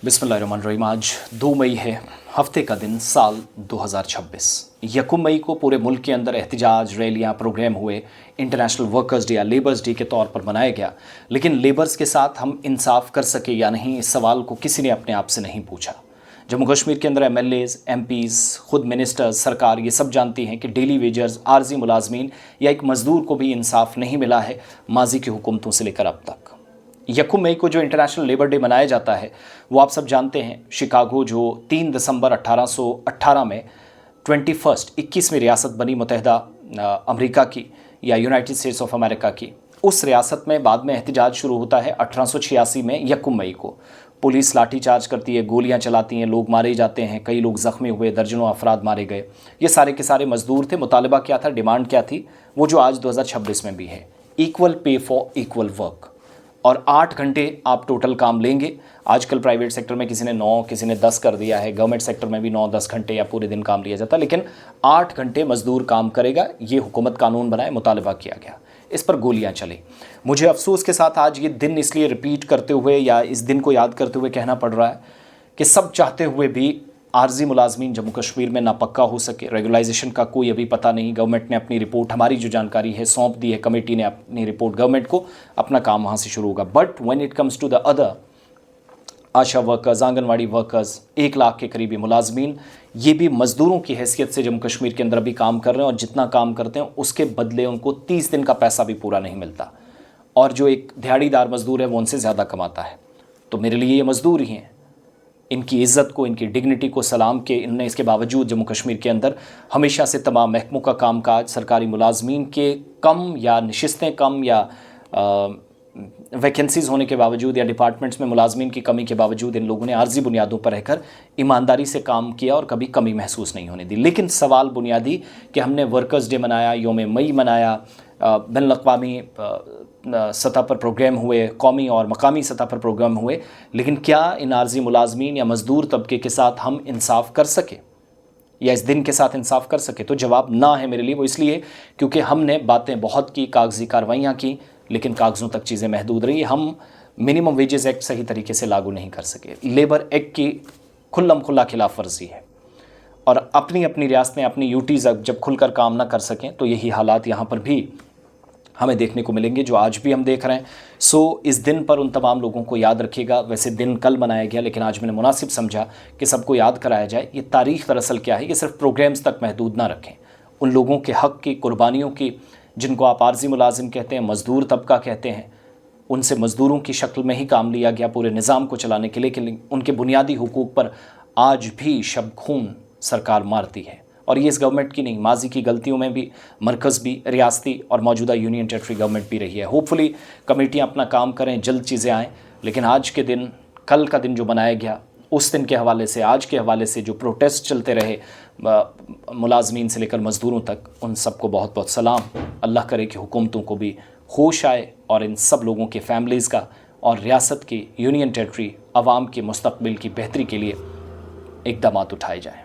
बिस्मिल्लाहिर्रहमानिर्रहीम। आज 2 मई है, हफ्ते का दिन, साल 2026। यकम मई को पूरे मुल्क के अंदर एहतजाज, रैलियां, प्रोग्राम हुए। इंटरनेशनल वर्कर्स डे या लेबर्स डे के तौर पर मनाया गया, लेकिन लेबर्स के साथ हम इंसाफ कर सके या नहीं, इस सवाल को किसी ने अपने आप से नहीं पूछा। जम्मू कश्मीर के अंदर MLAs, MPs, खुद मिनिस्टर्स, सरकार ये सब जानती हैं कि डेली वेजर्स, आर्जी मुलाजमीन या एक मज़दूर को भी इंसाफ नहीं मिला है माजी की हुकूमतों से लेकर अब तक। यकम मई को जो इंटरनेशनल लेबर डे मनाया जाता है वो आप सब जानते हैं। शिकागो जो 3 दिसंबर 1818 में 21वीं रियासत बनी मुत्तहिदा अमेरिका की या यूनाइटेड स्टेट्स ऑफ अमेरिका की, उस रियासत में बाद में एहतजाज शुरू होता है 1886 में यकम मई को। पुलिस लाठीचार्ज करती है, गोलियां चलाती हैं, लोग मारे जाते हैं, कई लोग ज़ख्मी हुए, दर्जनों अफराद मारे गए। ये सारे के सारे मज़दूर थे। मुतालबा क्या था, डिमांड क्या थी, वो जो आज 2026 में भी है, equal pay for equal work. और 8 घंटे आप टोटल काम लेंगे। आजकल प्राइवेट सेक्टर में किसी ने 9, किसी ने 10 कर दिया है, गवर्नमेंट सेक्टर में भी 9-10 घंटे या पूरे दिन काम लिया जाता है, लेकिन 8 घंटे मजदूर काम करेगा, ये हुकूमत कानून बनाए, मुतालबा किया गया। इस पर गोलियां चली। मुझे अफसोस के साथ आज ये दिन इसलिए रिपीट करते हुए या इस दिन को याद करते हुए कहना पड़ रहा है कि सब चाहते हुए भी आर्जी मुलाजमीन जम्मू कश्मीर में ना पक्का हो सके। रेगुलाइजेशन का कोई अभी पता नहीं। गवर्नमेंट ने अपनी रिपोर्ट, हमारी जो जानकारी है, सौंप दी है, कमेटी ने अपनी रिपोर्ट गवर्नमेंट को, अपना काम वहाँ से शुरू होगा। But when it comes to the other, ASHA workers, anganwadi workers, 1 lakh के करीबी मुलाजमीन, ये भी मज़दूरों की हैसियत से जम्मू कश्मीर के अंदर भी काम कर रहे हैं, और जितना काम करते हैं उसके बदले उनको 30 दिन का पैसा भी पूरा नहीं मिलता। और जो एक दिहाड़ीदार मज़दूर है वो उनसे ज़्यादा कमाता है। तो मेरे लिए ये मज़दूर ही हैं। इनकी इज़्ज़त को, इनकी डिग्निटी को सलाम के इनने इसके बावजूद जम्मू कश्मीर के अंदर हमेशा से तमाम महकमों का कामकाज, सरकारी मुलाजमीन के कम या नशिस्तें कम या वैकेंसीज़ होने के बावजूद या डिपार्टमेंट्स में मुलाजमीन की कमी के बावजूद इन लोगों ने आर्जी बुनियादों पर रहकर ईमानदारी से काम किया और कभी कमी महसूस नहीं होने दी। लेकिन सवाल बुनियादी कि हमने वर्कर्स डे मनाया, योम मई मनाया, बैनुल अक़वामी सतह पर प्रोग्राम हुए, कौमी और मकामी सतह पर प्रोग्राम हुए, लेकिन क्या इन आर्जी मुलाजमीन या मज़दूर तबके के साथ हम इंसाफ कर सके या इस दिन के साथ इंसाफ कर सके? तो जवाब ना है मेरे लिए। वो इसलिए क्योंकि हमने बातें बहुत की, कागजी कार्रवाइयाँ की, लेकिन कागज़ों तक चीज़ें महदूद रही। हम मिनिमम वेजेस एक्ट सही तरीके से लागू नहीं कर सके। लेबर एक्ट की खुल्लम खुल्ला खिलाफ वर्जी है, और अपनी अपनी रियासतें, अपनी यूटीज़ जब खुलकर काम ना कर सकें तो यही हालात यहाँ पर भी हमें देखने को मिलेंगे, जो आज भी हम देख रहे हैं। सो इस दिन पर उन तमाम लोगों को याद रखिएगा। वैसे दिन कल मनाया गया, लेकिन आज मैंने मुनासिब समझा कि सबको याद कराया जाए। ये तारीख़ दरअसल क्या है, ये सिर्फ प्रोग्राम्स तक महदूद ना रखें। उन लोगों के हक़ की, कुर्बानियों की, जिनको आप आर्जी मुलाजिम कहते हैं, मज़दूर तबका कहते हैं, उनसे मज़दूरों की शक्ल में ही काम लिया गया पूरे निज़ाम को चलाने के लिए, कि उनके बुनियादी हुकूक पर आज भी शब खून सरकार मारती है। और ये इस गवर्नमेंट की नहीं, माजी की गलतियों में भी मरकज़ भी, रियासती और मौजूदा यूनियन टेरिटरी गवर्नमेंट भी रही है। होपफुली कमेटियाँ अपना काम करें, जल्द चीज़ें आएँ। लेकिन आज के दिन, कल का दिन जो बनाया गया, उस दिन के हवाले से, आज के हवाले से जो प्रोटेस्ट चलते रहे मुलाजमीन से लेकर मज़दूरों तक, उन सबको बहुत बहुत सलाम। अल्लाह करे कि हुकूमतों को भी होश आए और इन सब लोगों के फैमिलीज़ का और रियासत की, यूनियन टेरिटरी, आवाम के मुस्तक़बिल की बेहतरी के लिए इक़दामात उठाए जाएँ।